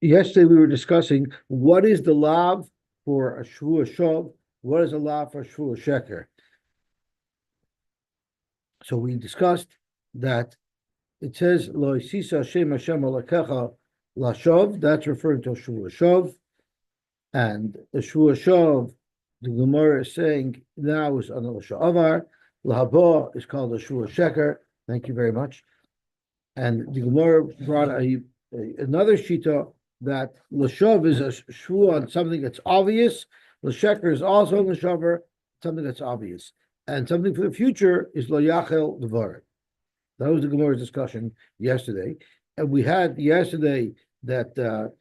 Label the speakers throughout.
Speaker 1: Yesterday we were discussing what is the lav for a Shavuos Shov, what is the lav for a Shavuos Sheker. So we discussed that it says Lo Yisisa Hashem Hashem Alakecha LaShov. That's referring to a Shavuos Shov, and the Shavuos Shov, the Gemara is saying now is on the L'Sha'avar. Lahaba is called a Shavuos Sheker. Thank you very much. And the Gemara brought another shita that l'shav is a shvu on something that's obvious. L'sheker is also on l'shaver, something that's obvious, and something for the future is lo yachel devar. That was the Gemara's discussion yesterday, and we had yesterday that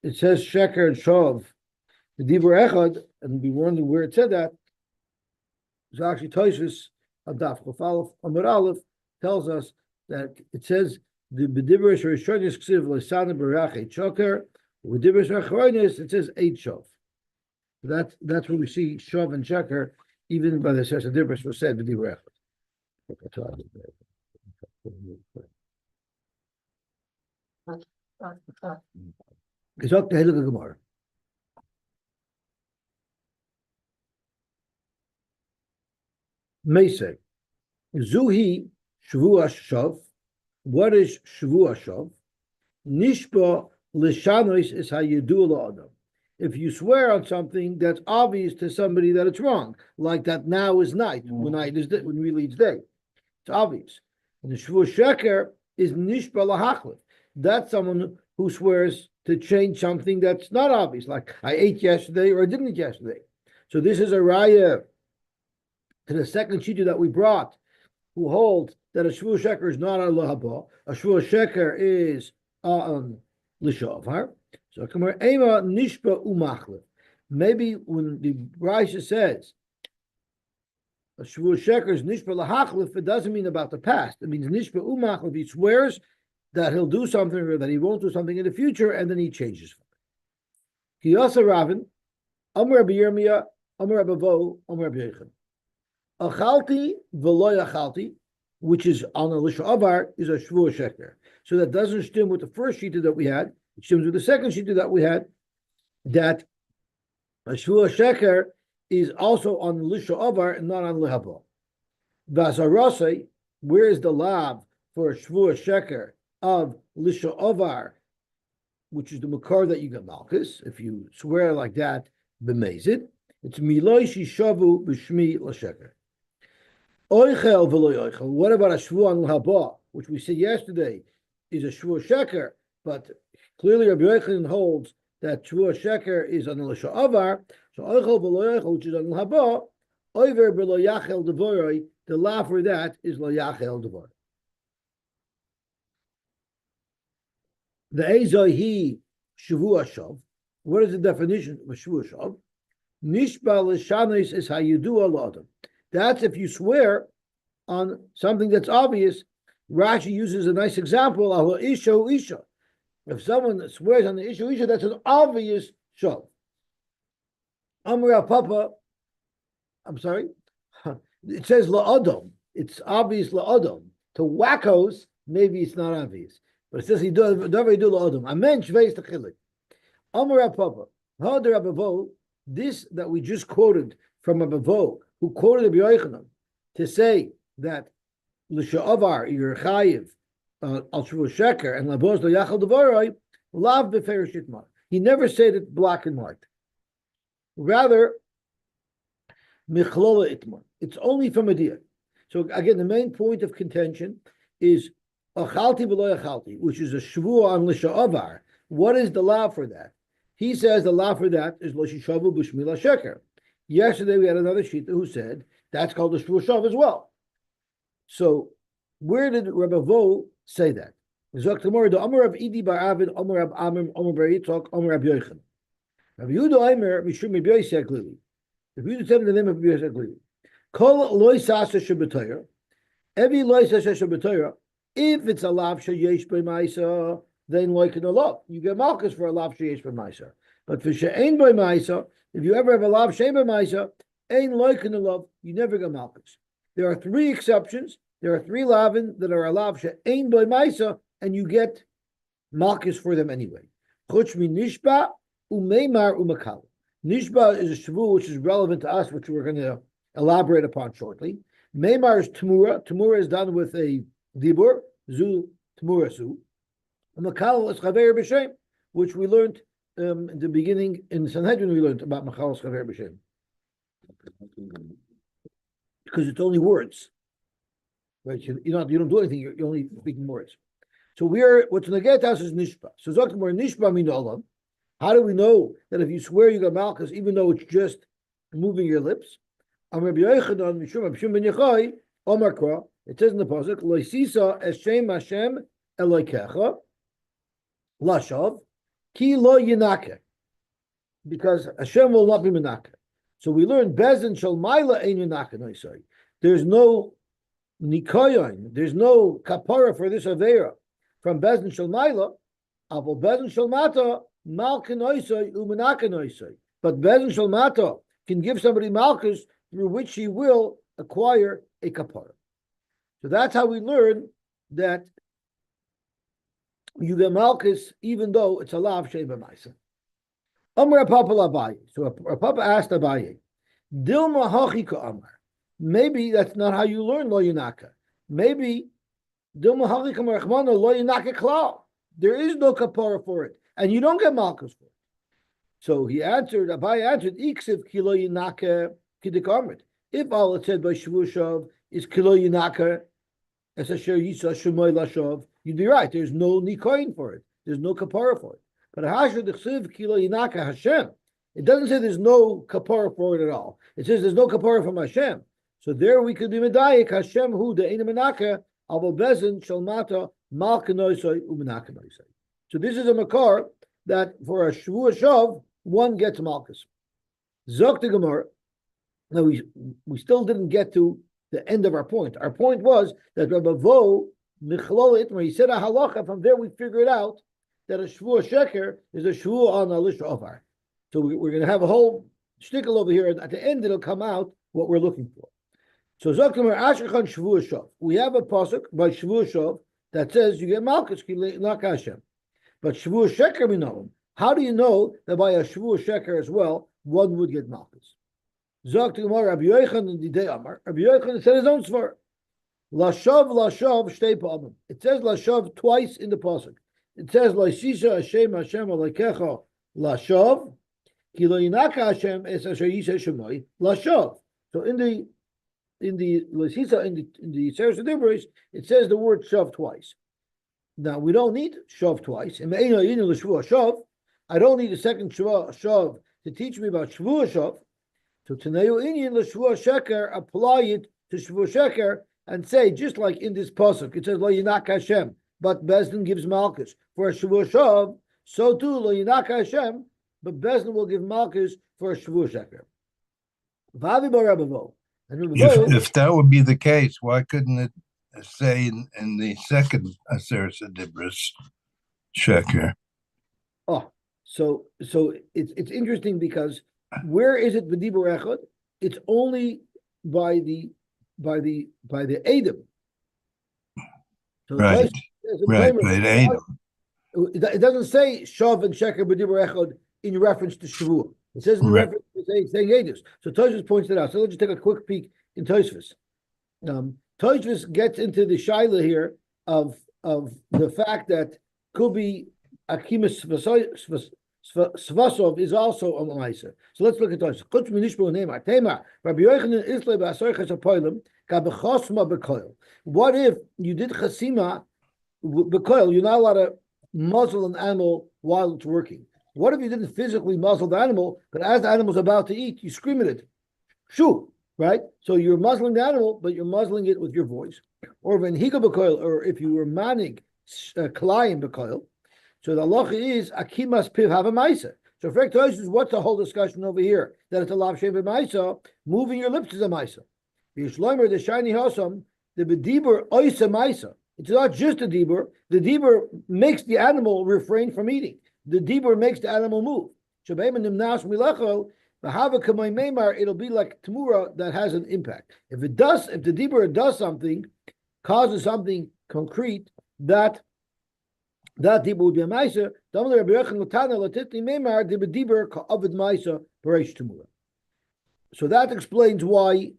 Speaker 1: it says sheker and shav, the dibur echad, and we wondering where it said that. It's actually Toshis Adaf Chofalef Amar Aleph tells us that it says the b'diburish rishonis ksiv l'sana barach eight shoker, b'diburish achronis it says eight shov. That's where we see shov and sheker, even by the Sefer Diburish was said b'dibur echad. Gezok the Heilige Gemara. Meisei Zuhi Shavuos Shov. What is Shavuos Shov? Nishba l'shanois is how you do l'adam. If you swear on something that's obvious to somebody that it's wrong, like that now is night, when night is when really it's day, it's obvious. And the Shavuos Sheker is nishba lahachlif. That's someone who swears to change something that's not obvious, like I ate yesterday or I didn't eat yesterday. So this is a raya to the second shita that we brought, who holds that a Shavuos Sheker is not on lahaba, a Shavuos Sheker is on l'shavar. So come here, ema nishba umachlif. Maybe when the Rashi says a Shavuos Sheker is nishba lahachlif, it doesn't mean about the past. It means nishba umachlif. He swears that he'll do something or that he won't do something in the future, and then he changes. Kiyasa Ravin, Amar Rabbi Yirmiyah, Amar Rabbi Vo, Amar Rabbi Yechon. Achalti v'lo achalti, which is on a l'shavar, is a Shavuos Sheker. So that doesn't stem with the first shita that we had. It stems with the second shita that we had, that a Shavuos Sheker is also on l'shavar and not on l'haba. V'asarasei, where is the lav for a Shavuos Sheker of l'shavar, which is the makar that you get malchus? If you swear like that, b'mezid, it's miloi shishavu b'shmi l'sheker. Oichel v'lo oichel. What about a shvu on l'haba, which we said yesterday is a Shavuos Sheker, but clearly Rabbi Yochanan holds that Shavuos Sheker is on the l'sha'avar. So oichel v'lo oichel, which is on l'haba, oiver v'lo yachel devoroi. The law for that is lo yachel devoroi. The Ezohi Shavuos Shov. What is the definition of a Shavuos Shov? Nishba l'shanos is how you do a lot. That's if you swear on something that's obvious. Rashi uses a nice example of isha. If someone swears on the isha, that's an obvious shov. Amra Papa, I'm sorry, it says la'adam. It's obvious la'adam. To wackos, maybe it's not obvious. But it says he does la'adam. Amen shveis t'chilik. Amra Papa, Hadar Abavo, this that we just quoted from Abavo, who quoted Rabbi Yochanan to say that l'sha'avar you're chayiv al Shavuos Sheker and labos lo yachal devaroi lav beferish itmar. He never said it black and white. Rather, michlola itmar. It's only from a dia. So again, the main point of contention is achalti v'lo achalti, which is a shvu on l'sha'avar. What is the law for that? He says the law for that is lo shishavu b'shmi l'sheker. Yesterday we had another shita who said that's called a Shavuos Shov as well. So where did Rabbi Vo say that? Zok tomorrow the Amar of Idi bar Avid, Amar of Amim, Amar bar Yitzchak, Amar Rabbi Yochanan. Rabbi Yehuda Aimer Mishum Rabbi Yosy Glili. Rabbi Yehuda said in the name of Rabbi Yosy Glili. Kol loy sasa shebetoyer. Every loy sasa shebetoyer. If it's a lav sheyesh b'maisa, then like in a lav, you get malchus for a lav sheyesh b'maisa. But for she'ein b'maisa, if you ever have a lav she'ein b'maisa, ein like in a lav, you never get malchus. There are three exceptions. There are three lavin that are a lav she'ein b'maisa, and you get malchus for them anyway. Chutz mi nishba umeimar umakal. Nishba is a shavu which is relevant to us, which we're going to elaborate upon shortly. Meimar is tamura. Tamura is done with a dibur. Zu tamura zu. Makal is chaver b'shem, which we learned in the beginning in Sanhedrin. We learned about makal is chaver b'shem because it's only words, right? You don't do anything. You're only speaking words. So what's neged us is nishba. So zakmor nishba min olam. How do we know that if you swear you got malchus, even though it's just moving your lips? It says in the pasuk, "Loisisa eshem Hashem Elokecha lashav ki lo yinake," because Hashem will not be menake. So we learn bezin shel maila ein yinake. No, sorry, there's no nikoyon, there's no kapara for this avera from bezin shel maila. Avol bezin shel mata malkin oisay umenake oisay. But bezin shel mata can give somebody malchus through which he will acquire a kapara. So that's how we learn that you get malchus even though it's a lav sheva ma'isa. Amar Papa Abaye. So Papa asked Abaye, Dilma hachika Amar. Maybe that's not how you learn lo yinaka. Maybe Dilma hachika marachmana lo yinaka klal. There is no kapara for it, and you don't get malchus for it. So Abaye answered, Iksiv kilo yinaka kidikamrit. If all it said by Shavuos is kilo yinaka, as asher yisa shemoy lashav, you'd be right. There's no nikoin for it. There's no kapara for it. But hasher dechsiv kilo yinaka Hashem. It doesn't say there's no kapara for it at all. It says there's no kapara from Hashem. So there we could be medayik Hashem hu de'ena menaka avol bezin shalmata malkanoisai umenakanoisai. So this is a makar that for a Shavuos one gets malchus. Zok the Gemara. Now we still didn't get to the end of our point. Our point was that Rabbi Vo Michlolit, when he said a halacha, from there we figured out that a Shavuos sheker is a Shavuos on a lisha ovar. So we're going to have a whole shtickle over here, and at the end it'll come out what we're looking for. So Zoktimer Ashkechan Shavuos Shav. We have a pasuk by Shavuos Shav that says you get malchus not Hashem, but Shavuos sheker minahum. How do you know that by a Shavuos sheker as well one would get malchus? Zok to Gemara, Rabbi Yochanan in the day Amar. Rabbi Yochanan said his own svar. Lashav shtei pa'amim. It says lashav twice in the pasuk. It says Laisisa Hashem Alekecha lashav ki lo yinaka Hashem es asher yiseh shemoy lashav. So in the Laisisa in the Seres Dibros, it says the word shav twice. Now we don't need shav twice. I don't need a second shav to teach me about Shavuos shav. So Taneu Inyan l'Shavuos sheker, apply it to Shavuos sheker and say, just like in this pasuk, it says Lo Yinak Hashem, but Bezdin gives malchus for a Shavuos shav. So too Lo Yinak Hashem, but Bezdin will give malchus for a Shavuos sheker. Vavi bar Rabbi Vo.
Speaker 2: If that would be the case, why couldn't it say in the second Aseret Dibros sheker?
Speaker 1: Oh, so it's interesting because where is it b'dibur echad? It's only by the Adam. So
Speaker 2: right. Adam.
Speaker 1: It doesn't say shav and sheker b'dibur echad in reference to Shavuos. It says in reference to saying Adus. So Tosfos points it out. So let's just take a quick peek in Tosfos. Tosfos gets into the shaila here of the fact that could be Akimis Svasov is also a Maisa. So let's look at those. Rabbi Yochanan what if you did chasima b'koil? You're not allowed to muzzle an animal while it's working. What if you didn't physically muzzle the animal, but as the animal's about to eat, you scream at it? Shoo, right? So you're muzzling the animal, but you're muzzling it with your voice. Or venhiga b'koil, or if you were manning klayim b'koil. So the halacha is akimas piv have a ma'isa. So for is what's the whole discussion over here? That it's a lav shem b'ma'isa, moving your lips is a ma'isa. Yishloimer the shiny hosam the b'dibur oisa ma'isa. It's not just a dibur. The dibur makes the animal refrain from eating. The dibur makes the animal move. Shabbeim nimnas milachol v'hava kamay meimar. It'll be like tamura that has an impact. If the dibur does something, causes something concrete, that that dibur would be a ma'aser. Damar Rabbi Yochanan l'tana l'titni meimar dibur ka'avid ma'aser b'reish temura. So that explains why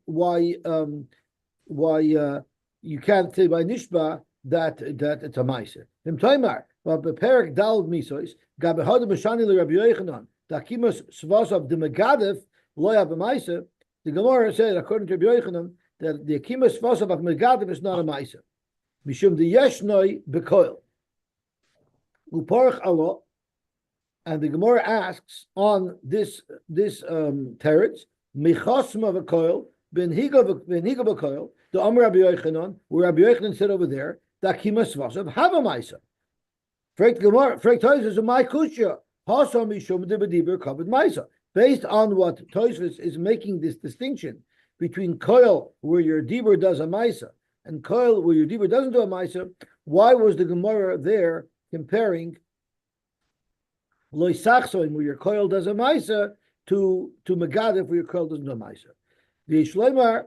Speaker 1: you can't say by nishba that it's a ma'aser. Im taimar, but beperek dal misos gabehad b'shani l'Rabbi Yochanan dakimus svasav d'megadef lo yav ma'aser. The Gemara said, according to Rabbi Yochanan, that the akimus svasav of megadef is not a ma'aser. Mishum the yeshnoi bekoil uparach Allah. And the Gemara asks on this teretz, michasma of a koil, ben higa b'koil, the Amar Rabbi Yochanan, where Rabbi Yochanan said over there, that kimas vasav have a ma'isa. Frekt Gemara, frekt Tosfos my kushya, hasa mishum de b'dibur kavod ma'isa. Based on what Tosfos is making this distinction between koil, where your dibur does a ma'isa, and koil, where your dibur doesn't do a ma'isa, why was the Gemara there comparing Loy Sachsoim, where your coil does a ma'isa, to Megadef, where your coil doesn't do a ma'isa? The Shleimar,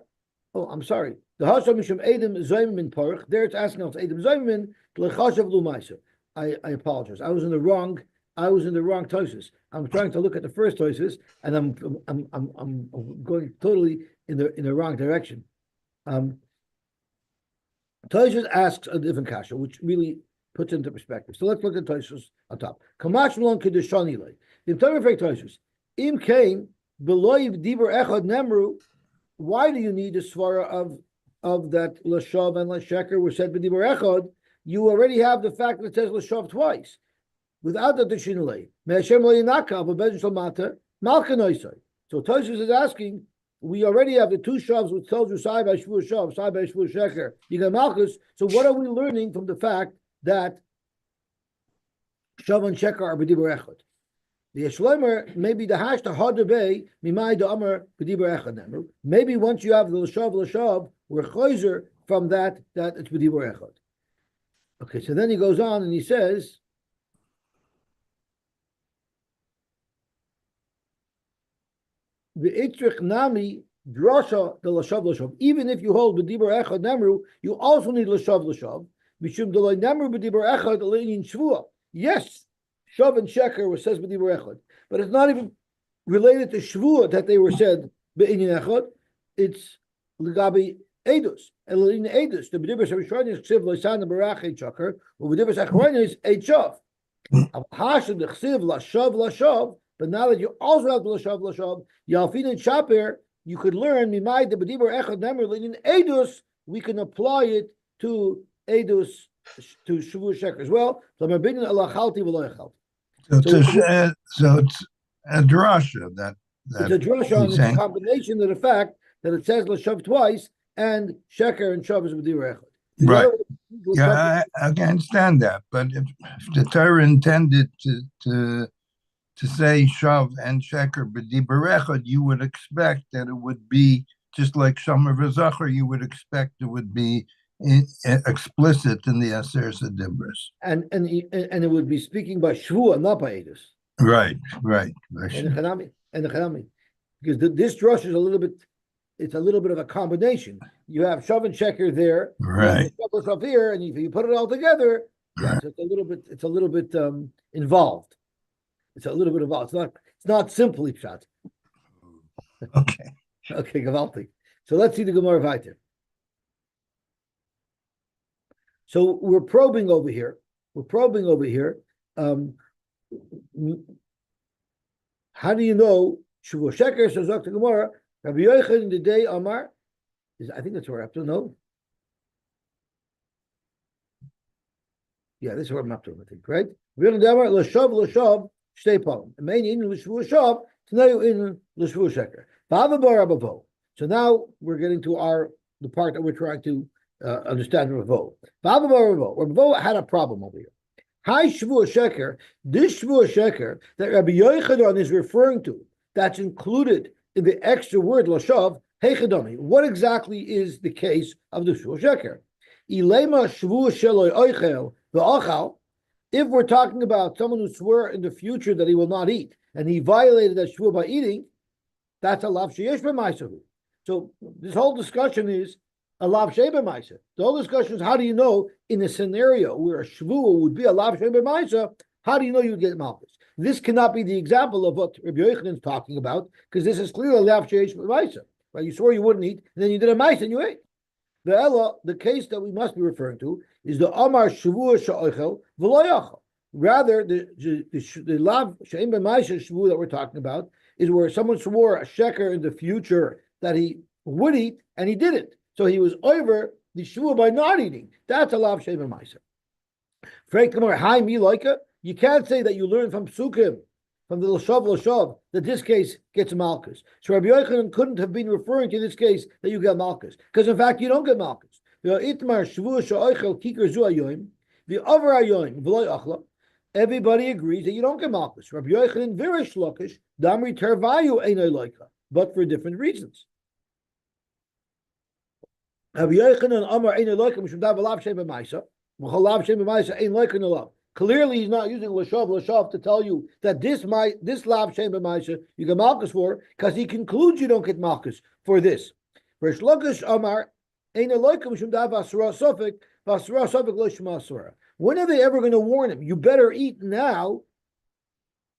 Speaker 1: I'm sorry. The Hasham Mishum Edim Zoimim in Parach. There it's asking us Edim Zoimim Lechashav Lu Ma'isa. I apologize. I was in the wrong Tosfos. I'm trying to look at the first Tosfos, and I'm going totally in the wrong direction. Tosfos asks a different kasha, which really puts into perspective. So let's look at Tosfos on top. Kamash Malon Kedushani Lei. In terms of Tosfos, Im Kain Beloiv Dibur Echad Nemru. Why do you need a svara of that Lashav and Lasheker were said B'Dibur Echad? You already have the fact that it says Lashav twice. Without the Tishinulei. Me'ashem Lo Yinaka V'Bezin Shalmata Malka Noisai. So Tosfos is asking, we already have the two shavs which tells you Sai by Shavuos Shav, Sai by Shavuos Sheker. You got Malchus. So what are we learning from the fact that Shav and Sheker are B'Dibur Echad? The Yeshleimer, maybe the hash the harder bay, mimai the Amar B'Dibur Echad Nemru. Maybe once you have the Lashav, we're choizer from that it's B'Dibur Echad. Okay, so then he goes on and he says, V'itzrich nami drasha the Lashav. Even if you hold B'Dibur Echad Nemru, you also need Lashav. Mishum Delay Nemru B'Dibur Echad Le'inin Shvua. Yes, Shav and Sheker was says B'Dibur Echad, but it's not even related to Shvua that they were said B'Inin Echad. It's L'gabi Edus. And L'Inin Edus, the B'Dibur Shavishron is Ksiv Loisan Barach Eichaker, or B'Dibur Sachron is Eichav. Hashad the Ksiv Lashav, but now that you also have Lashav, Yalfin and Shaper, you could learn Mimai the B'Dibur Echad Nemer L'Inin Edus, we can apply it to Edus, to Shavuos Sheker as well. So it's
Speaker 2: a drasha that
Speaker 1: it's a drasha on the combination of the fact that it says Lashav twice and Sheker and Shav is B'Dibur Echad.
Speaker 2: Right. Yeah, I can understand that. But if the Torah intended to say Shav and Sheker B'Dibur Echad, you would expect that it would be just like Shomer V'Zachar. You would expect it would be explicit in the Aseret Dibros, and
Speaker 1: it would be speaking by Shvua, not by Edus.
Speaker 2: Right.
Speaker 1: And the Chanami, because this drush is a little bit of a combination. You have Shav and Sheker there,
Speaker 2: right?
Speaker 1: Shav here, and if you put it all together, yes, it's a little bit involved. It's a little bit involved. It's not simply pshat.
Speaker 2: Okay,
Speaker 1: Gavalti. So let's see the Gemara Vayter. So we're probing over here. How do you know Shavuos Sheker says to Gemara? Rabbi Yochanan in the day Amar I think that's where we're up to. No, yeah, this is where I'm up to. I think, right? Rabbi Yochanan Amar Lashav Shtei Palim. Main in L'Shavuos Shav Tanayu in L'Shavuos Sheker. So now we're getting to the part that we're trying to understand Ravo. Ravo had a problem over here. Hi Shavuos Sheker, this Shavuos Sheker that Rabbi Yochanan is referring to, that's included in the extra word Lashav, Heichadami. What exactly is the case of the Shavuos Sheker? Ilema Shavuos Sheloi Oichel V'Achal. If we're talking about someone who swore in the future that he will not eat, and he violated that Shavuot by eating, that's a lav sheyesh b'maisahu. So this whole discussion is a lav sheba ma'isa. The whole discussion is how do you know in a scenario where a shvua would be a lav sheba ma'isa, how do you know you would get malchus? This cannot be the example of what Rabbi Yochanan is talking about, because this is clearly a lav sheba ma'isa. Right? You swore you wouldn't eat, and then you did a ma'isa and you ate. The case that we must be referring to is the Amar Shavua Sha'ochel V'lo. Rather, the lav she'em b'ma'isa shvu that we're talking about is where someone swore a sheker in the future that he would eat and he didn't. So he was over the shvu by not eating. That's a lav she'em b'ma'isa. Frank Tamar, hi mi loika. You can't say that you learn from psukim, from the L'shav, that this case gets malchus. So Rabbi Yochanan couldn't have been referring to this case that you get malchus, because in fact you don't get malchus. Everybody agrees that you don't get malchus. Rabbi Yochanan virish lokish damri tervayu einay loika, but for different reasons. Rabbi Yochanan amar einay loika mishum dav alav shem b'maisa, v'chalav shem b'maisa ein loika nolav. Clearly, he's not using l'shav to tell you that this lav shem b'maisa you get malchus for, because he concludes you don't get malchus for this. Rish Lakish Amar ein eloikum mishum dav asura sofik lo shema asura. When are they ever going to warn him? You better eat now,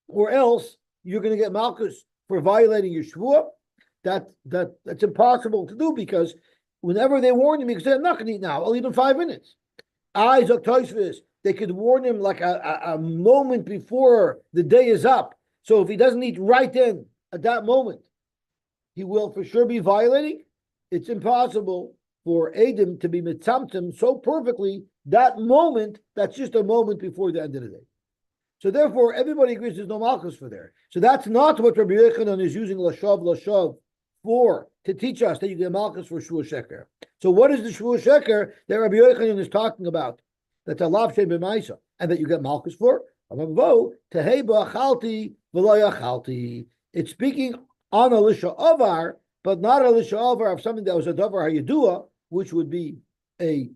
Speaker 1: or else you're going to get malchus for violating your shvuah. That's impossible to do, because whenever they warn him, he can say, "I'm not going to eat now. I'll eat in 5 minutes." I zok they could warn him like a moment before the day is up. So if he doesn't eat right then, at that moment, he will for sure be violating. It's impossible for Adam to be mitzamtim so perfectly that moment, that's just a moment before the end of the day. So therefore, everybody agrees there's no malchus for there. So that's not what Rabbi Yochanan is using l'shav for, to teach us that you get malchus for shvuah sheker. So what is the shvuah sheker that Rabbi Yochanan is talking about? That's a lav shem b'maisa, and that you get malchus for. It's speaking on a lisha avar, but not a lisha avar of something that was a davar hayedua, which would be a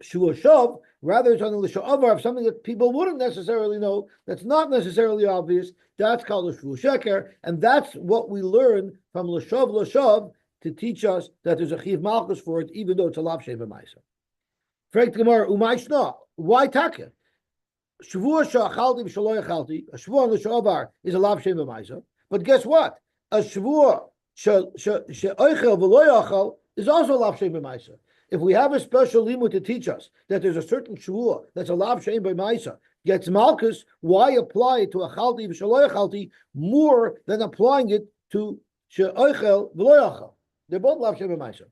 Speaker 1: shua shav. Rather, it's on the lisha avar of something that people wouldn't necessarily know, that's not necessarily obvious. That's called a shua sheker, and that's what we learn from l'shav to teach us that there's a chiv malchus for it, even though it's a lav shem b'maisa. Frank Gemara, umayshna. Why taka? Shavuah sha'achalti v'shalo yachalti. A shavuah on the shavar is a lav shem b'maisa. But guess what? A shavuah she'oichel v'lo yachal is also a lav shem b'maisa. If we have a special limud to teach us that there's a certain shavuah that's a lav shem b'maisa gets malchus, why apply it to achalti v'shalo yachalti more than applying it to she'oichel v'lo yachal? They're both lav shem b'maisa.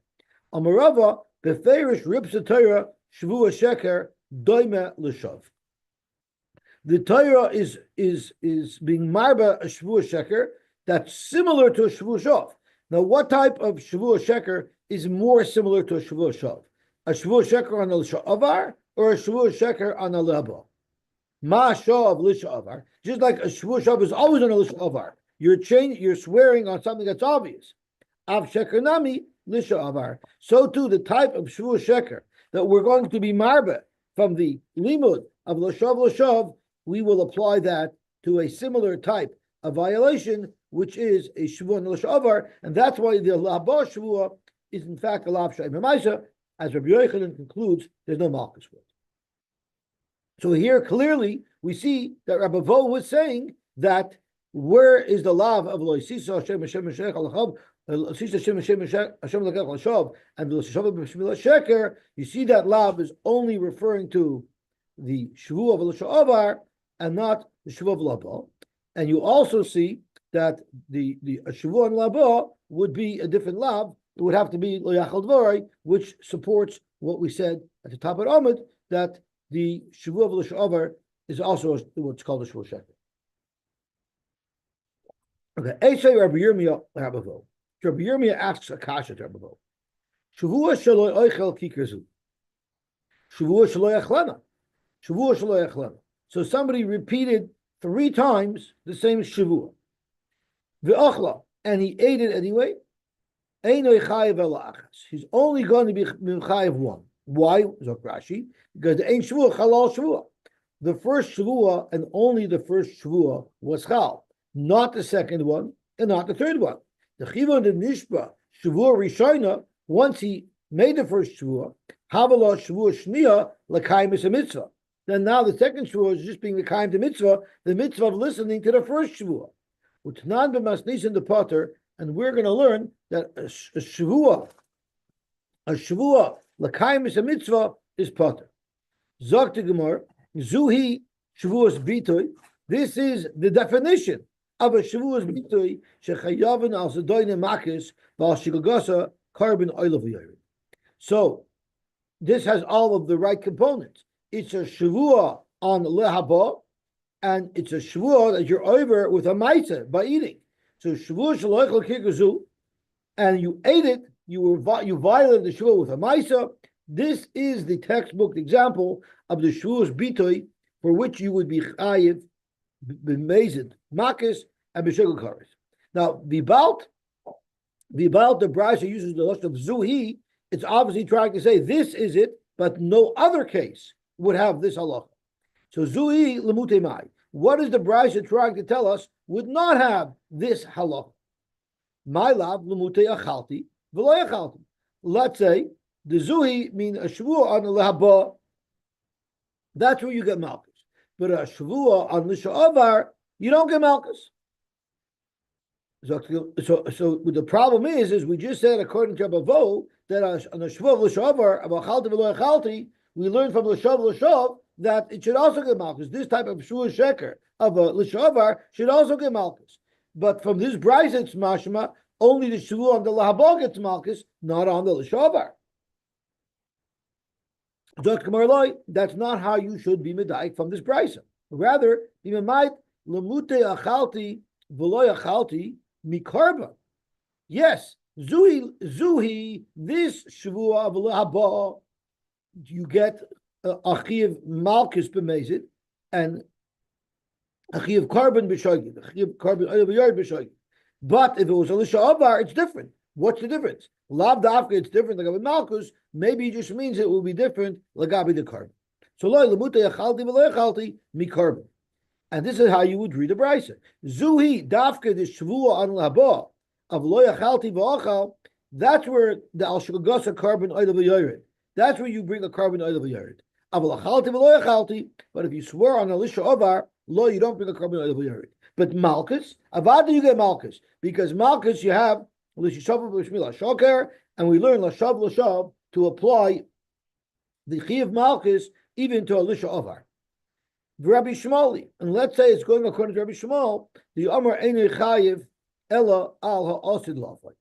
Speaker 1: Amarava beferish rips the Torah. Shavuah sheker doime l'shav. The Torah is being marba a shavuah sheker that's similar to a shavuah shav. Now, what type of shavuah sheker is more similar to a shavuah shav? A shavuah sheker on a l'sha'avar or a shavuah sheker on a leba? Ma shav l'sha'avar. Just like a shavuah shav is always on a l'sha'avar. You're swearing on something that's obvious. Av sheker nami l'sha'avar. So too, the type of shavuah sheker that we're going to be marba from the limud of l'shav, we will apply that to a similar type of violation, which is a shavuah l'shavar, and that's why the labah shavuah is in fact a lav shem b'maisa. As Rabbi Yochanan concludes, there's no malchus for it. So here clearly we see that Rabbi Vo was saying that where is the lav of loisisa Hashem Meshech alachab? And you see that lav is only referring to the shvuah of l'sha'avar and not the shvuah of labah. And you also see that the shvuah and labah would be a different lav. It would have to be lo yachal dvarai, which supports what we said at the top of Amud, that the shvuah of l'sha'avar is also what's called a shvuah sheker. Okay, Eishay Rabbi Yirmiyah Rabavo. Rabbi Yirmiyah asks a kasha to Rabbi Bo. Shavuah shelo oichel kikerzu. Shavuah shelo yachlena. Shavuah shelo yachlena. So somebody repeated 3 times the same shavuah. V'achla, and he ate it anyway. Eino chayev elachas. He's only going to be chayev 1. Why? Zok Rashi, because the ein shavuah halal shavuah. The first shavuah and only the first shavuah was chal, not the second one and not the third one. The chivon de nishba shavuah rishayna, once he made the first Shavuah, Havala Shavuah Shnia L'Kayim is a mitzvah. Then now the second Shavuah is just being L'Kayim to mitzvah, the mitzvah of listening to the first Shavuah. Utnan b'masnis in the potter, and we're going to learn that a Shavuah L'Kayim is a mitzvah is potter. Zok to Gemara, Zuhi Shavuos Bitoy. This is the definition of a Shavuos Bitoy Shechayavin al Zadoine Makis Val Shigagasa Carbon Oil of Yored. So this has all of the right components. It's a Shavuah on Lehaba, and it's a Shavuah that you're over with a Maisa by eating. So Shavuah Shaloichel Kikazu, and you ate it, you violated the Shavuah with a Maisa. This is the textbook example of the Shavuos Bitoy for which you would be Chayiv, B'mezid, Makis, and B'shegel Kares. Now, the Brisa uses the lust of Zuhi. It's obviously trying to say this is it, but no other case would have this halacha. So Zuhi Lemute Mai. What is the Brisa trying to tell us would not have this halacha? My love Lemute Achalti, V'lo Achalti. Let's say the Zuhi mean a Shavuah on the Lehaba. That's where you get Malchus. But a Shavuah on Lisha Avar, you don't get Malchus. So the problem is we just said according to Abavo that on the Shavuah of Lisha Avar, about Chalti V'lo Achalti, we learned from Lishav that it should also get Malchus. This type of Shavuah Sheker of a Lisha Avar should also get Malchus. But from this Brisa, it's mashma, only the Shavuah on the Lahaba gets Malchus, not on the Lisha Avar. That's not how you should be medayik from this brisa. Rather, you might lemute achalti v'lo achalti mikarba. Yes, zuhi. This shvua v'lo haba, you get achiv malchus b'mezid and achiv carbon b'shogig, achiv carbon oil b'shogig. But if it was a lisha avar, it's different. What's the difference? Lav dafka, it's different. Like with Malchus, maybe it just means it will be different. Lagabi the carbon. So loy lemute yachalti v'lo yachalti mi carbon. And this is how you would read the brisa. Zuhi dafka the shvua on laba of lo yachalti v'achal. That's where the al shagasa carbon oil v'yored. That's where you bring a carbon oil v'yored. Aval achalti v'lo yachalti. But if you swear on a lisha ovar, lo, you don't bring a carbon oil v'yored. But Malchus, avada you get Malchus, because Malchus you have and we learn Lashav to apply the Chi of Malchus even to a Lisha Avar. Rabbi Shmoli, and let's say it's going according to Rabbi Shmuel, the Amar Einei Chayiv Ella Al Ha'asid Lafai.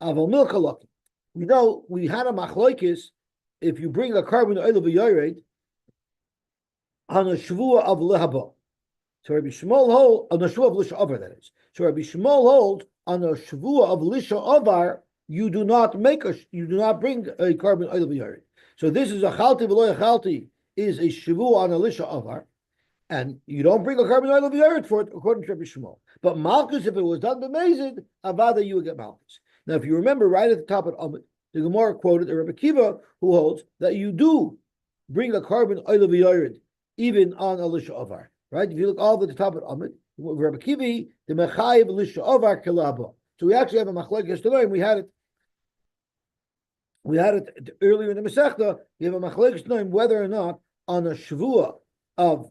Speaker 1: Aval Milka Laki. We know we had a Machlokes, if you bring a carbon oil of a Yored on a Shavua of Lehaba. So Rabbi Shmuel holds on a Shavua of Lisha Avar, that is. So Rabbi Shmuel holds on a Shavuah of Lisha Avar, you do not bring a carbon oil of Yored. So this is a Chalti V'lo Yachalti, is a Shavuah on a Lisha Avar, and you don't bring a carbon oil of Yored for it, according to Rabbi Shmuel. But Malchus, if it was done b'mezid, Avada, you would get Malchus. Now, if you remember right at the top of Amid, the Gemara quoted a Rabbi Kiva who holds that you do bring a carbon oil of Yored even on a Lisha Avar. Right? If you look all at the top of Amid, Rabbi Kivi, the Mechayiv Lisha Avar Kelaba. So we actually have a Machlokes today, and we had it earlier in the Masechta. We have a Machlokes today whether or not on a Shavuah of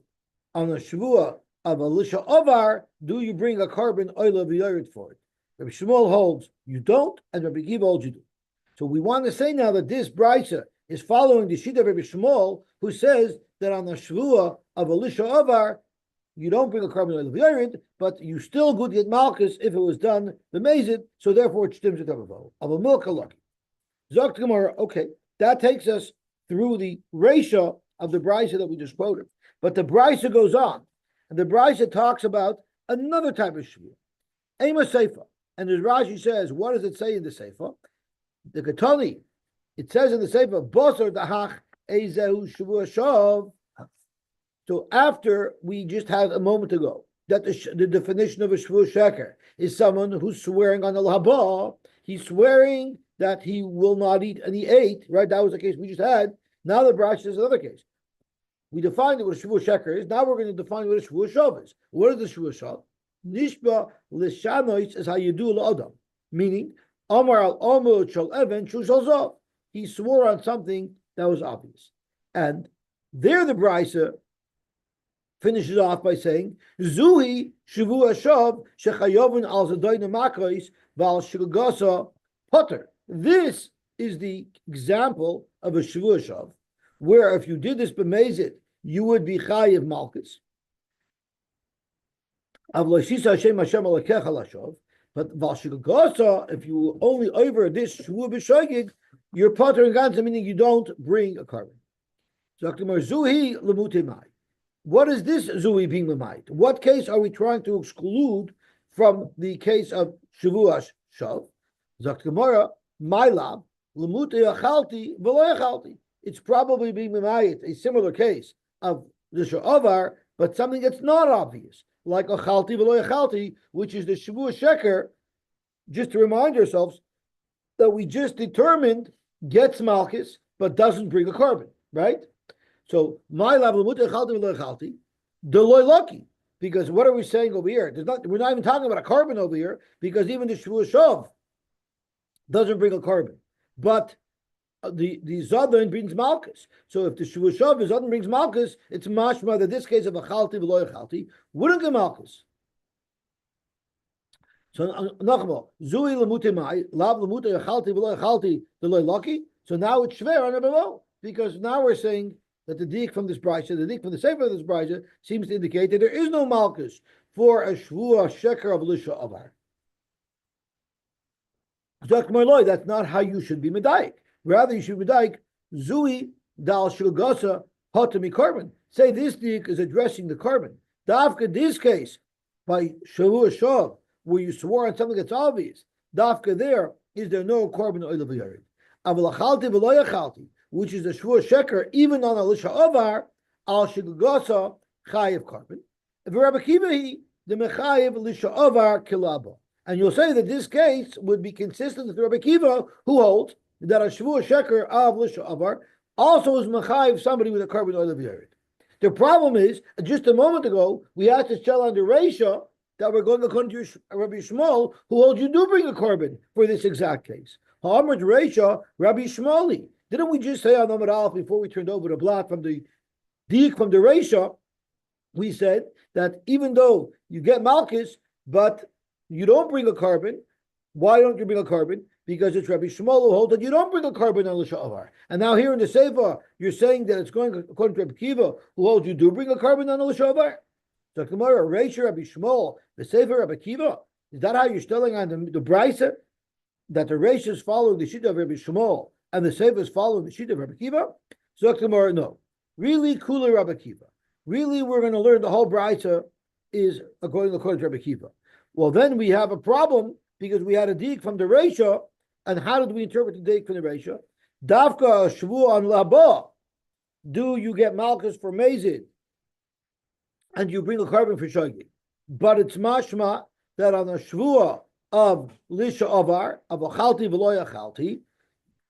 Speaker 1: a Lisha Avar do you bring a carbon oil of Yored for it. Rabbi Shmuel holds you don't, and Rabbi Kiva holds you do. So we want to say now that this brisa is following the sheet of Rabbi Shmuel, who says that on the Shavuah of a Lisha Avar you don't bring a carbon oil of Yored, but you still could get Malchus if it was done the Mezid, so therefore it stems at Avavo. Of a milk lucky. Zok Gemara, okay, that takes us through the Reisha of the Brisa that we just quoted. But the Brisa goes on, and the Brisa talks about another type of Shvuah, Ema Seifa. And as Rashi says, what does it say in the Seifa? The Ketani, it says in the Seifa, Bosar Dahach Ezehu Shavuah Shav. So after we just had a moment ago that the definition of a Shavuah Sheker is someone who's swearing on the Lahaba, he's swearing that he will not eat and he ate, right? That was the case we just had. Now the Brash is another case. We defined what a Shavuah Sheker is. Now we're going to define what a Shavuah Shav is. What is the Shavuah Shav? Nishba l'shanois is how you do l'adam, meaning Amar al Amud shal Even shu shal zav. he swore on something that was obvious. And there the Brisa finishes off by saying, Zuhi Shavua Shav Shechayovin al Zadoina Makois Val Shugasa Potter. This is the example of a Shavua Shav, where if you did this b'mezid, you would be Chayiv Malchus. But Val Shugasa, if you only over this Shavua B'Shogig, you're Potter and Ganza, meaning you don't bring a carbon. Zuhi Lemutimai. What is this Zui being Lamait? What case are we trying to exclude from the case of Shavuos Shav? Zakt Gemara, my lab, Lamute Achalti, V'lo Achalti. It's probably being Mamayit, a similar case of the Sha'avar, but something that's not obvious, like Achalti, V'lo Achalti, which is the Shavuos Sheker, just to remind ourselves that we just determined gets Malchus, but doesn't bring a carbon, right? So my level the loy lucky, because what are we saying over here? We're not even talking about a carbon over here, because even the Shavuos Shav doesn't bring a carbon, but the Zadon brings Malchus. So if the Shavuos Shav Zadon brings Malchus, it's mashma that this case of a chalti v'loy chalti wouldn't get Malchus. So nachmo zui lemutimai lav lemutay chalti v'loy chalti the loy lucky. So now it's shver on a because now we're saying that the dik from this brayso, the dik from the sefer of this brayso, seems to indicate that there is no malchus for a shvua sheker of lisha avar. That's not how you should be medayik. Rather, you should be medayik zui dal shugasa hotami carbon. Say this dik is addressing the carbon. Dafka this case by shavua shav, where you swore on something that's obvious. Dafka there is there no carbon oil of yarid. Avalachalti v'lo yachalti, which is a shvur sheker, even on a lisha avar, al shigugasa chayiv carbon. If Rabbi Kiva, the mechayiv lisha avar kilabo. And you'll say that this case would be consistent with Rabbi Kiva, who holds that a shvur sheker of lisha avar also is mechayiv somebody with a carbon oil of yarid. The problem is, just a moment ago, we had to tell on the Reisha that we're going according to Rabbi Shmuel, who holds you do bring a carbon for this exact case. Ha'amr Reisha, Rabbi Shmueli. Didn't we just say on Amud Aleph before we turned over the blot from the Dik from the Reisha? We said that even though you get Malchus, but you don't bring a carbon. Why don't you bring a carbon? Because it's Rabbi Shmuel who holds that you don't bring a carbon on Lisha Avar. And now here in the Sefer, you're saying that it's going according to Rabbi Kiva, who holds you do bring a carbon on Lisha Avar. So Gemara, Reisha, Rabbi Shmuel, the Sefer, Rabbi Kiva. Is that how you're telling on the Brisa? That the Reisha is following the Shita of Rabbi Shmuel and the Sefer is following the Shita of Rabbi Kiva? So Gemara, no. Really, Kula Rabbi Kiva. Really, we're going to learn the whole Brisa is according to Rabbi Kiva. Well, then we have a problem because we had a dik from the Reisha, and how did we interpret the dik from the Reisha? Davka shvu on laba. Do you get malchus for mezid, and you bring a carbon for shagi? But it's mashma that on a shvua of lisha avar of a chalti v'lo yachalti,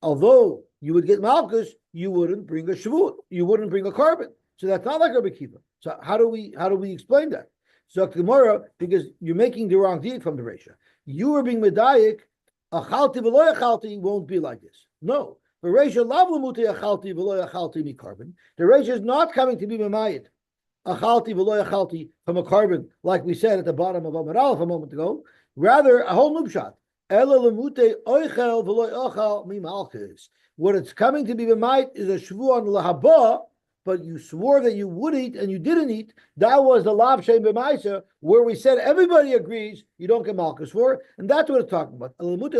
Speaker 1: although you would get malchus, you wouldn't bring a shvua. You wouldn't bring a carbon. So that's not like Rabbi Kiva. So how do we explain that? So Gemara, because you're making the wrong deed from the Reisha. You are being medayik, a chalti v'lo yachalti won't be like this. No. The Reisha lav l'mutei a chalti v'lo yachalti mi carbon. The Reisha is not coming to be memayit a chalti v'lo yachalti from a carbon, like we said at the bottom of Amud Aleph a moment ago. Rather, a whole nubshat. Ela l'mutei oichel v'lo ochal mi malchus. What it's coming to be memayit is a shvuah on lahaba, but you swore that you would eat and you didn't eat. That was the lav shem b'maisa, where we said everybody agrees you don't get malchus for, and that's what it's talking about. Avol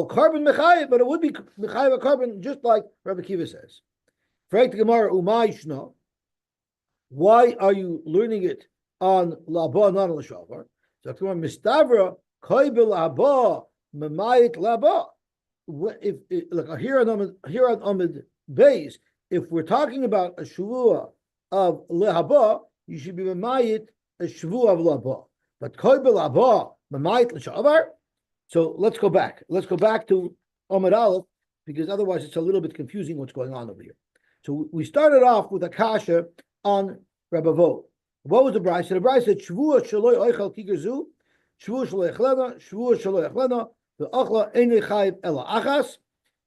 Speaker 1: carbon mechayev, but it would be mechayev a carbon, just like Rabbi Kiva says. Why are you learning it on laba, not on the shavar? So mistavra koybel laba memayit laba. If like here on Amud Beis, if we're talking about a shavua of lehaba, you should be memayit a shavua of lehaba. But koybel lehaba memayit l'shavar. So let's go back. Let's go back to Amud Aleph, because otherwise it's a little bit confusing what's going on over here. So we started off with a kasha on Rabbi Vo. What was the brayso? The brayso said shavua shaloi oichal kigerzu, shavua shaloi echlena, shavua shaloi echlena,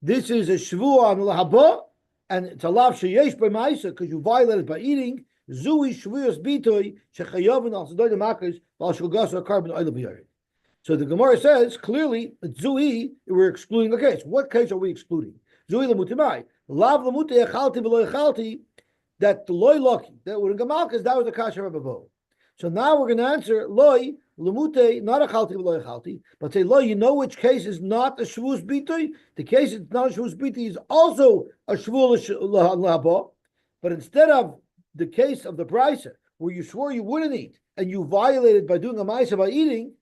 Speaker 1: This is a shvuah on lahaba, and it's a lav sheyesh by ma'isa because you violated by eating. Zui shvuos bitoy shechayavin al sedoi demakos al shulgas or carbon oil b'yarid. So the Gemara says clearly zui we're excluding the case. What case are we excluding? Zui lemutimai lav lemute echalti v'lo echalti, that the loy loki that would gamalkas that was the kasha rabavo. So now we're going to answer loy lemute not echalti v'lo echalti, but say loy. You know which case is not a shvuos bitoy? The case is not a shvuos bitoy is also a shvuos lahaba, but instead of the case of the brisa where you swore you wouldn't eat and you violated by doing a ma'isa by eating,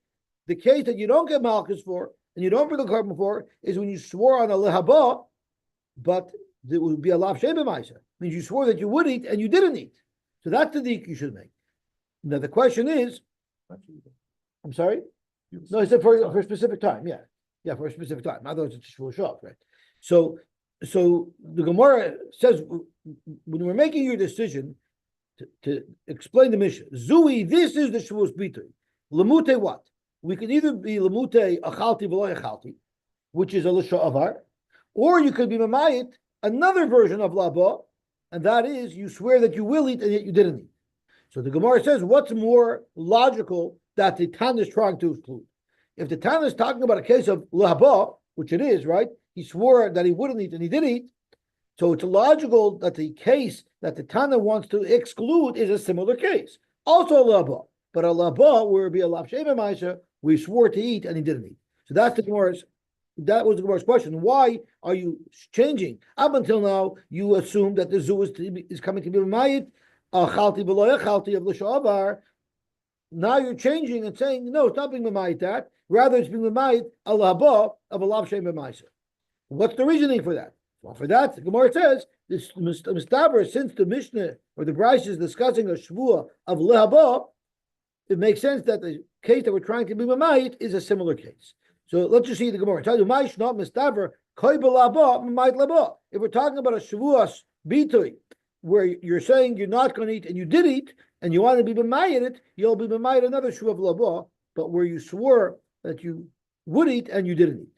Speaker 1: the case that you don't get malchus for and you don't bring a carbon for is when you swore on a lehaba, but there would be a lav sheba ma'isa. Means you swore that you would eat and you didn't eat. So that's the dik you should make. Now the question is, I'm sorry? No, I said for a specific time. Yeah, for a specific time. Otherwise it's a shvuah, right? So the Gemara says when we're making your decision to explain the mission, Zui, this is the Shavuos B'itui. Lemute what? We can either be Lemute Achalti V'lo Achalti, which is a L'sha Avar, or you could be Mamayit, another version of Laba, and that is you swear that you will eat and yet you didn't eat. So the Gemara says, what's more logical that the Tan is trying to exclude? If the Tan is talking about a case of Laba, which it is, right? He swore that he wouldn't eat and he did eat. So it's logical that the case that the Tana wants to exclude is a similar case. Also a laba, but a laba where it be a lav sheva ma'isa, we swore to eat and he didn't eat. So that was the Gemara's question. Why are you changing? Up until now, you assume that the zoo is coming to be ma'it, chalti v'lo chalti of l'shavar. Now you're changing and saying, no, it's not being ma'it that. Rather, it's being ma'it a laba of a lav sheva ma'isa. What's the reasoning for that? Well, for that, the Gemara says this mistaber, since the Mishnah or the Brisa is discussing a shvuah of lehaba, it makes sense that the case that we're trying to be mamayit is a similar case. So let's just see the Gemara. Tell you, ma'is not mistaber koy belaba mamayit laba. If we're talking about a shvuas bitui, where you're saying you're not going to eat and you did eat and you want to be mamayit it, you'll be mamayit another shvuah of laba, but where you swore that you would eat and you didn't eat.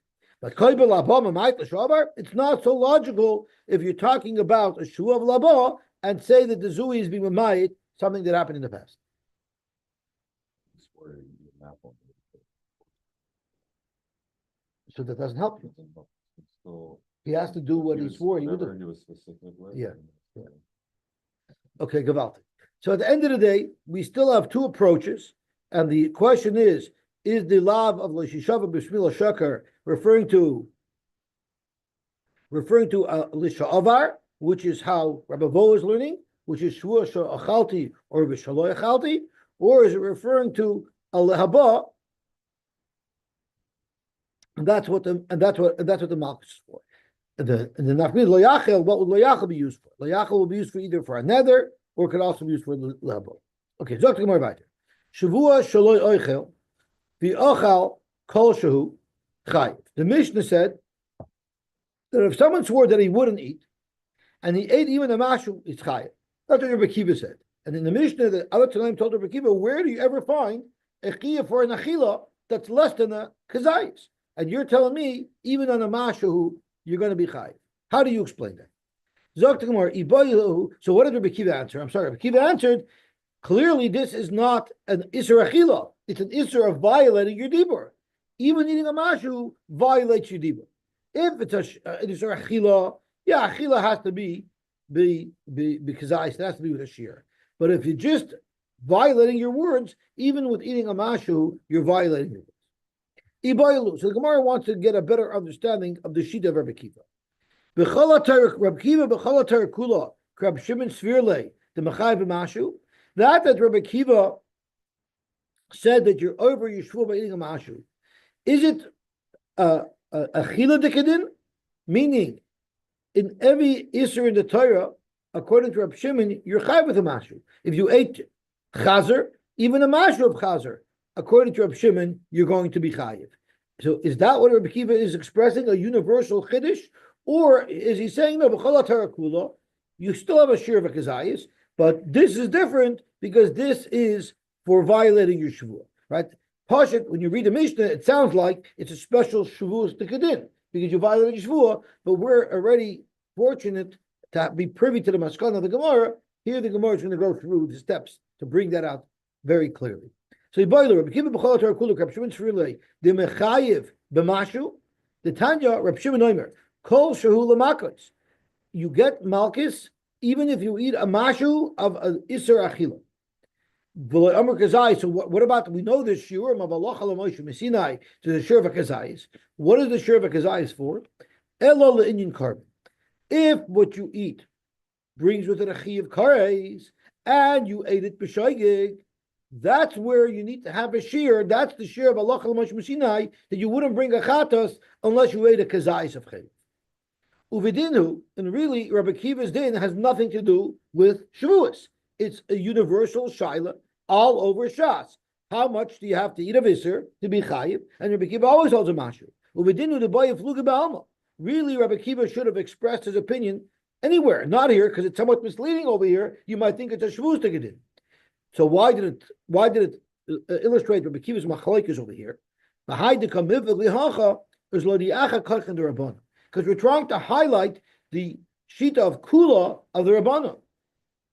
Speaker 1: But it's not so logical if you're talking about a shvuah of laba and say that the zui is being mamayit something that happened in the past. So that doesn't help you. He has to do what he swore he would do. Yeah. Okay, Gavalti. So at the end of the day, we still have two approaches, and the question is the lav of l'shishava b'shmila shakar referring to lisha'avar, which is how Rabbi Vo is learning, which is shvuah sha'achalti or b'shaloy achalti, or is it referring to a lehaba? And that's what the malchus is for. And the nafmid loyachel, what would loyachel be used for? Loyachel will be used for either for a nether or could also be used for lehaba. Okay, zok more weiter. Shavua shaloy oichel v'ochal kol shehu chayiv. The Mishnah said that if someone swore that he wouldn't eat and he ate even a mashu, it's chayiv. That's what Rabbi Kiva said. And in the Mishnah, the other Tanaim told Rabbi Kiva, where do you ever find a chiyuv for an achila that's less than a Kzayis? And you're telling me even on a mashu you're going to be chayiv. How do you explain that? So what did Rabbi Kiva answer? I'm sorry, Rabbi Kiva answered, clearly this is not an isur achila. It's an isur of violating your dibur. Even eating a mashu violates your dibur. If it's an isur achila, yeah, achila has to be kazayis. It has to be with a shear. But if you're just violating your words, even with eating a mashu, you're violating your words. So the Gemara wants to get a better understanding of the sheet of Rabbi Kiva. Rabbi Kiva b'chol kula Rabbi Shimon Svirle the Machai b'mashu. That Rabbi Kiva said that you're over your shvuah by eating a mashu. Is it a chila dekadin? Meaning, in every isur in the Torah, according to Rabbi Shimon, you're chayv with a mashu. If you ate chazer, even a mashu of chazer, according to Rabbi Shimon, you're going to be chayiv. So is that what Rabbi Kiva is expressing, a universal chiddush? Or is he saying, no, b'chol kula, you still have a shir of a kazayis, but this is different because this is for violating your shvuah, right? Pashut, when you read the Mishnah, it sounds like it's a special Shavuos Tikadin because you violated Shavuot, but we're already fortunate to be privy to the Maskana of the Gemara. Here the Gemara is going to go through the steps to bring that out very clearly. So Rabbi Kiva b'chol Torah kuluk, Reb Shimon Shvilei, the mechayiv b'mashu, the Tanya, Reb Shimon Omer, kol shehu l'makos. You get malchus even if you eat a mashu of an iser achila. So what about, we know the shiurim of Allah Moshe Messinai to the shir of Kzayis. What is the shir of Kzayis for? Elo le'inyan carbon. If what you eat brings with it a chi of kares and you ate it b'shoigig, that's where you need to have a shear. That's the shear of Allah Moshe Messinai, that you wouldn't bring a chatos unless you ate a Kzayis of chay. Uvidinu, and really Rabbi Kiva's din has nothing to do with Shavuos. It's a universal shaila all over Shas. How much do you have to eat of Isser to be chayiv? And Rabbi Kiva always holds a mashu. Uvidinu the boy of fluga ba'alma. Really, Rabbi Kiva should have expressed his opinion anywhere, not here, because it's somewhat misleading over here. You might think it's a Shavuos Tikadin. So why did it illustrate Rabbi Kiva's machlokes over here? Because we're trying to highlight the shita of kula of the Rabbanon.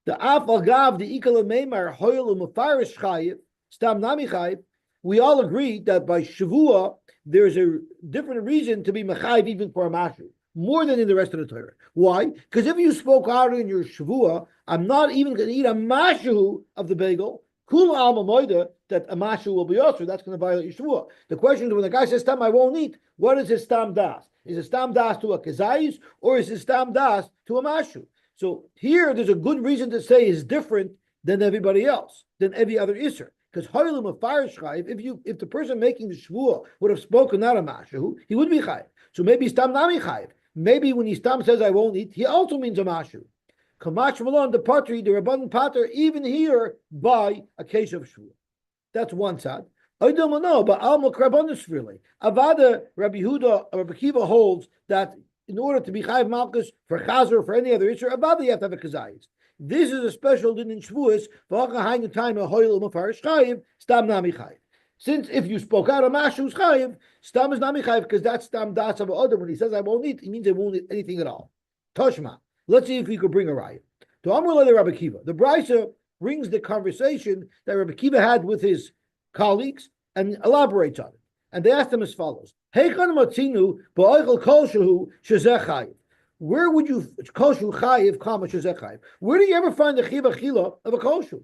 Speaker 1: The afagav, the ikal meimar hoyel umafarish chayiv stam nami chayiv. We all agreed that by Shavua there's a different reason to be mechayiv even for a mashu, more than in the rest of the Torah. Why? Because if you spoke out in your Shavua, I'm not even going to eat a mashu of the bagel. Kula alma moida that a mashu will be also. That's going to violate your Shavua. The question is when the guy says stam, I won't eat. What is his stam das? Is it stam das to a Kzayis or is it stam das to a mashu? So here there's a good reason to say is different than everybody else, than every other Isser. Because Hoylem of fire Chayiv, if the person making the Shvuah would have spoken not a Mashu, he would be Chayiv. So maybe Stam Nami Chayiv. Maybe when he Stam says I won't eat, he also means a Mashu. Kamach Malon, the Patri, the Rabban Pater, even here by a case of Shvuah. That's one side. I don't know, but Alma Krabonus really. Avada Rabbi Huda or Rabbi Kiva holds that in order to be Chayiv Malchus for Chazer or for any other Isser, Avada you have to have a Kzayis. This is a special din in Shavuos. Since if you spoke out of Mashu's Chayiv, Stam is Nami Chayiv, because that's Stam Das of Adam. When he says I won't eat, he means I won't eat anything at all. Toshma. Let's see if we could bring a riot. To Amrullah the Rabbi Kiva. The Brisa brings the conversation that Rabbi Kiva had with his colleagues and elaborates on it. And they asked him as follows: Heichan matzinu ba'oichel kol shehu shezeh chayiv. Where would you koshu chayiv kama shezeh chayiv? Where do you ever find the chiv achila of a koshu?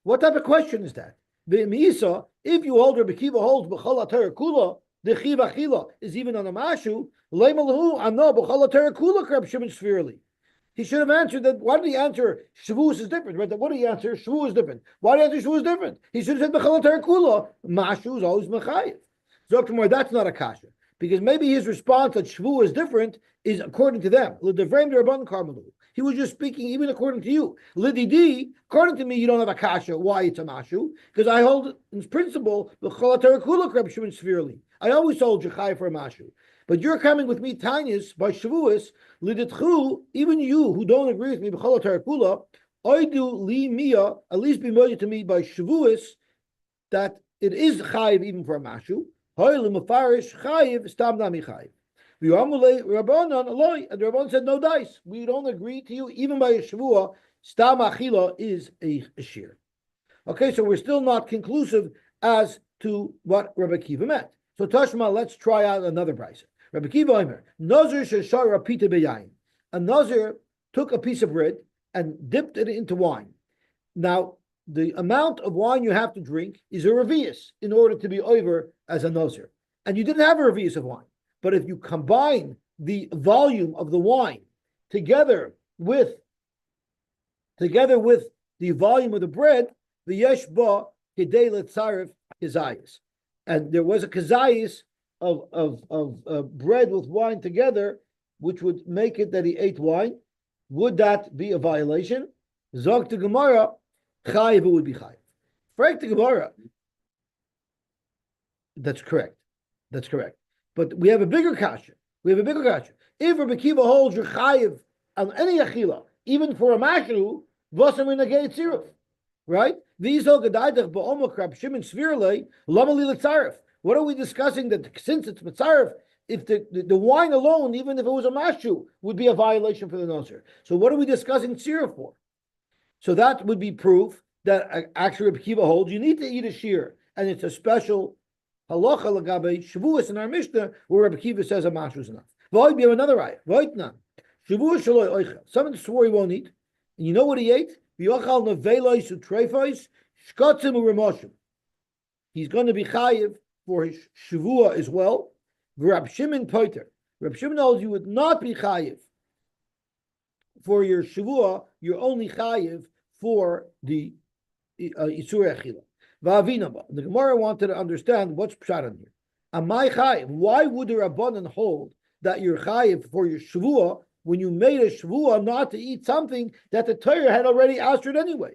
Speaker 1: What type of question is that? V'misa, if you hold Rabbi Kiva holds b'chol ha'torah kula, the chiv achila is even on a mashu. Leimalahu ano b'chol ha'torah kula Reb Shimon Shvirli. He should have answered that. Why did he answer Shavuos is different? Right? What did he answer? Shavuos is different. Why did he answer Shavuos is different? He should have said b'chol ha'torah kula. Mashu is always mechayiv. So that's not a kasha. Because maybe his response that Shavuos is different is according to them. He was just speaking even according to you. Lididi, according to me, you don't have a kasha. Why it's a mashu? Because I hold in principle the cholaterakula Reb Shimon Shvirli. I always hold Jechai for a mashu. But you're coming with me, Tainis, by Shavuos, liditchu, even you who don't agree with me, b'cholaterakula, I do li mia, at least be motivated to me by Shavuos, that it is chayiv even for a mashu. And the Rabban said, no dice. We don't agree to you. Even by a Shavua, Stam Achila is a shear. Okay, so we're still not conclusive as to what Rabbi Kiva meant. So Tashma, let's try out another brisa. Rabbi Kiva Omer, Nazir sheshar pita beyayin. A Nazir took a piece of bread and dipped it into wine. Now, the amount of wine you have to drink is a revius in order to be over as a Nazir. And you didn't have a revius of wine. But if you combine the volume of the wine together with the volume of the bread, the yeshba kedei letzarif Kzayis. And there was a Kzayis of bread with wine together, which would make it that he ate wine. Would that be a violation? Zog to Gemara, chayiv would be chayiv. Frank to Gemara. That's correct. But we have a bigger kasha. If Rabbi Kiva holds your chayiv on any achila, even for a mashu, v'asam in a gate tziruf. right? What are we discussing? That since it's mitzaref, if the wine alone, even if it was a mashu, would be a violation for the noser. So what are we discussing tzira for? So that would be proof that actually Reb Kiva holds you need to eat a shear, and it's a special halacha lagabe Shavuos in our Mishnah where Reb Kiva says a mashu is enough. Void, we have another ayah. Void nan. Shavuos shaloi oichel. Someone swore he won't eat, and you know what he ate? V'yochal nevelois utreifos shkotzim u'remoshim. He's going to be chayiv for his Shavua as well. Reb Shimon poiter. Reb Shimon knows you would not be chayiv for your Shavua. You're only chayiv for the Isur Echila. Va'avinaba. The Gemara wanted to understand what's pshat in here. Amai chayiv. Why would the Rabbanan hold that you're chayiv for your Shavua when you made a Shavua not to eat something that the Torah had already asked anyway?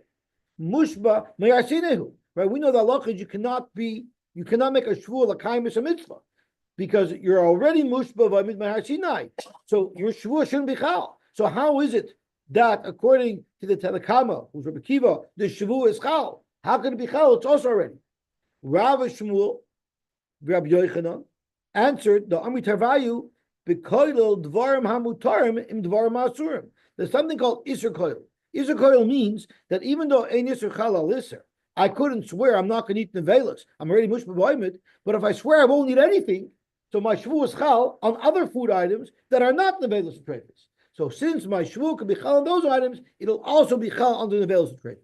Speaker 1: Mushba meyarsinehu. Right? We know that halacha you cannot make a Shavua l'kayim is a mitzvah because you're already mushba v'amid meyarsinai. So your Shavua shouldn't be chal. So how is it that according to the Telekama, who's Rabbi Kiva, the Shavuot is chal? How can it be chal? It's also already. Rav Shmuel, Rabbi Yochanan, answered the Amri Tarvayu, b'koilel dvarim hamutarim im dvarim asurim. There's something called Isser Koil. Isser Koil means that even though ein Isser chal al Isser, I couldn't swear I'm not going to eat nevelas. I'm already mushba b'oimid, but if I swear I won't eat anything, so my Shavuot is chal on other food items that are not nevelas and treifas. So since my Shavuot can be chal on those items, it'll also be chal on the nevelas and treifas.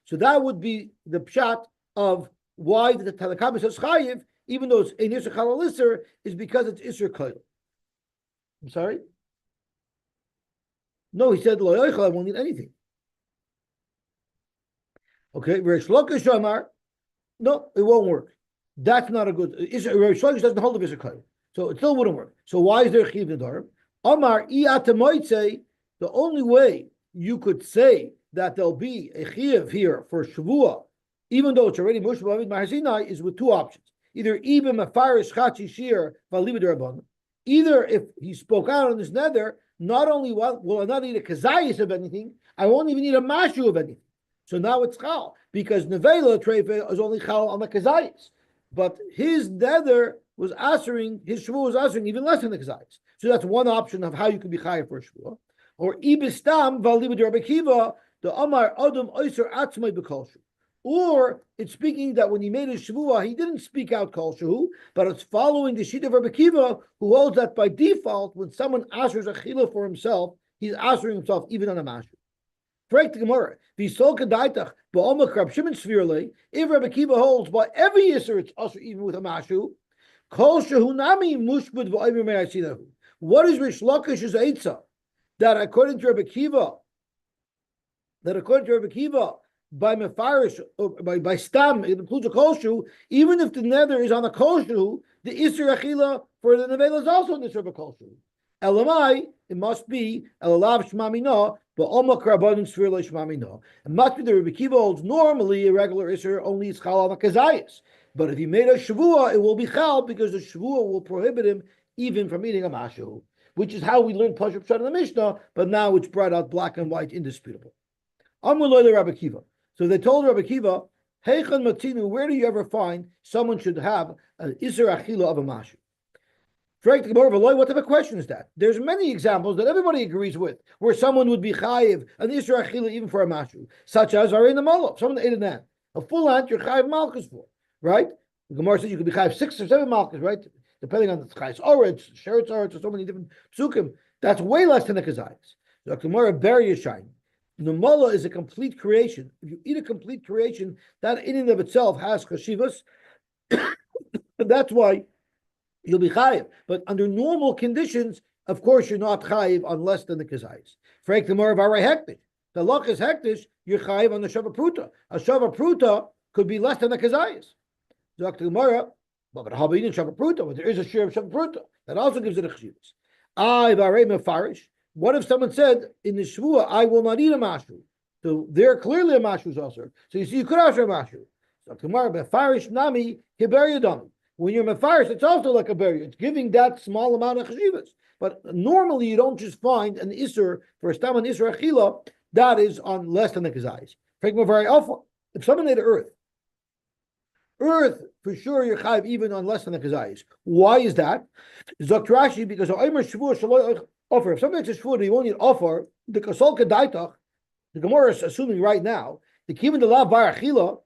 Speaker 1: So that would be the pshat of why the Talakabah says chayiv, even though it's ein Isser chal al Isser, is because it's Isser Koil. I'm sorry? No, he said, Lo yochel, I won't eat anything. Okay, Reish Lakish Amar, no, it won't work. That's not a good. Reish Lakish doesn't hold the Isser Koil, so it still wouldn't work. So why is there chiv nedarim? Amar say the only way you could say that there'll be a chiv here for Shavua, even though it's already mushba b'avid mahasinai, is with two options: either ibn mafarish chachi shir v'alibed rabban. Either if he spoke out on this nether, not only will I not eat a Kzayis of anything, I won't even eat a mashu of anything. So now it's chal, because nevela treife is only chal on the Kzayis. But his nether was answering, his shvuah was answering even less than the Kzayis. So that's one option of how you can be chayav for a shvuah. Or ibistam v'alibud Rabbi Kiva, the Amar Adam Oyser Atzmai B'Kolshu. Or it's speaking that when he made his Shavuah, he didn't speak out Kol Shehu, but it's following the sheet of Rabbi Kiva, who holds that by default, when someone asks a chila for himself, he's asking himself even on a mashu. Correct the Gemara. If Rabbi Kiva holds by every yisur, it's also even with a mashu. Kol Shehu Nami Mushbud V'Omer Me'asinahu. What is Rish Lakish's Eitzah? That according to Rabbi Kiva, by mefarish, by stam, it includes a kolshu. Even if the nether is on a kolshu, the isur achila for the nevela is also in the isur of a kolshu. Elamai, it must be elalav shmamina, but alma karabon sfir le shmamina. It must be the Rebbe Kiva holds normally a regular isur only is chal on a Kzayis. But if he made a shavua, it will be chal because the shavua will prohibit him even from eating a mashu, which is how we learned Pashup Shad in the Mishnah, but now it's brought out black and white, indisputable. Amuloi Rabbi Kiva. So they told Rabbi Kiva, Heichan Matinu, where do you ever find someone should have an Isser Achila of a Mashu? What type of question is that? There's many examples that everybody agrees with, where someone would be chayiv an Isser Achila even for a Mashu, such as Arein the Molo, someone that ate an ant. A full ant, you're chayiv malchus for, right? The Gemara says you could be chayiv 6 or 7 malchus, right? Depending on the chayes oretz, sheretz oretz, or so many different psukim. That's way less than the Kzayis. The Gemara bury a shine. The mullah is a complete creation. If you eat a complete creation, that in and of itself has chashivas. That's why you'll be chayiv. But under normal conditions, of course, you're not chayiv on less than the Kzayis. Frank the more of our hektish. The luck is hektish, you're chayiv on the shava pruta. A shava pruta could be less than the Kzayis. Dr. Gemara, but how about eating shava pruta? But there is a share of shava pruta that also gives it a chashivas. I varei mefarish. What if someone said in the Shavuah, I will not eat a mashu? So there clearly a mashu is also. So you see, you could also a mashu. So tomorrow, mefarish nami kiberyadami. When you're mefarish, it's also like a berry. It's giving that small amount of chashivas. But normally you don't just find an isur for a stam an isur achila that is on less than the Kzayis. Very awful. if someone made earth for sure you're chayiv even on less than the kazayis. Why is that? Zok Rashi, because if someone makes a shvuah that he won't need offer, the kasol kedaitach, the Gemara is assuming right now the kivin de la barachila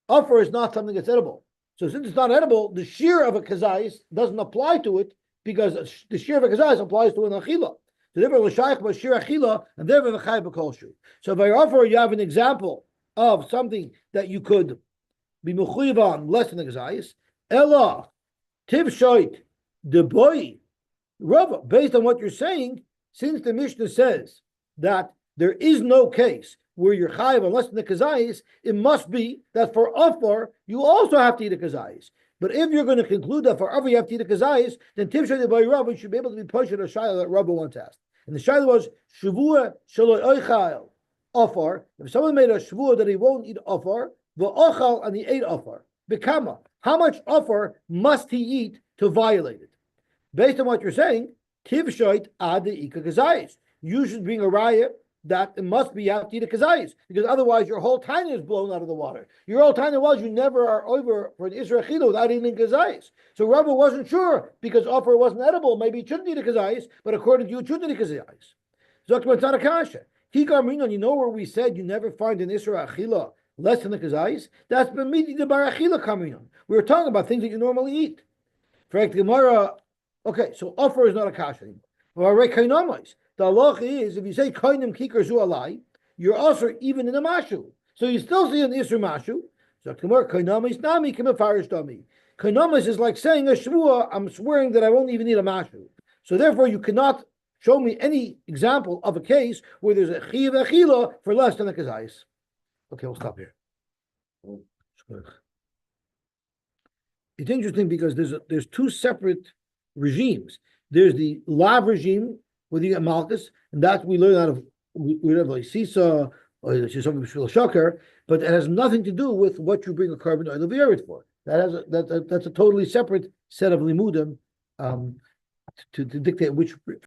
Speaker 1: offer is not something that's edible. So since it's not edible, the shear of a kazayis doesn't apply to it because the shear of a kazayis applies to an achila. So therefore, l'shayich b'shir achila, and therefore the chayiv b'kolshu. So by offer, you have an example of something that you could be mechuyev on less than the kazayis. Ella tivshoit the boy Rava. Based on what you're saying, since the Mishnah says that there is no case where you're chayiv on less than the kazayis, it must be that for offer you also have to eat a kazayis. But if you're going to conclude that for offer you have to eat a kazayis, then tivshoit the boy Rava should be able to be pushed at a shayla that Rava once asked. And the shayla was shavua shaloi oichal offer. If someone made a shavua that he won't eat offer, the ochal and he ate offer. Bekama, how much offer must he eat to violate it? Based on what you're saying, tivshoit ad ika kazayis. You should bring a raya that it must be out to eat a kazayis, because otherwise your whole tanya is blown out of the water. Your whole tanya was you never are over for an Israel chilo without eating kazayis. So Rava wasn't sure because offer wasn't edible. Maybe it shouldn't eat a kazayis, but according to you, it shouldn't eat a kazayis. Zokma Tanakasha. Higar, you know where we said you never find an Israel achila less than the kazayis? That's b'midi the barachila coming on. We were talking about things that you normally eat. For Gemara, okay, so offer is not a kasha anymore. The halacha is if you say kainim kikar zu alai, you're also even in a mashu. So you still see an isra mashu. So Gemara kainamis nami kimafarish dami. Kainamis is like saying a shvuah. I'm swearing that I won't even need a mashu. So therefore, you cannot show me any example of a case where there's a chiv achila for less than a kazayis. Okay, we'll stop here. It's interesting because there's two separate regimes. There's the lav regime where you get malchus, and that we learn out of like sisa or shakar, but it has nothing to do with what you bring a carbon oil of for. That's a totally separate set of limudim to dictate which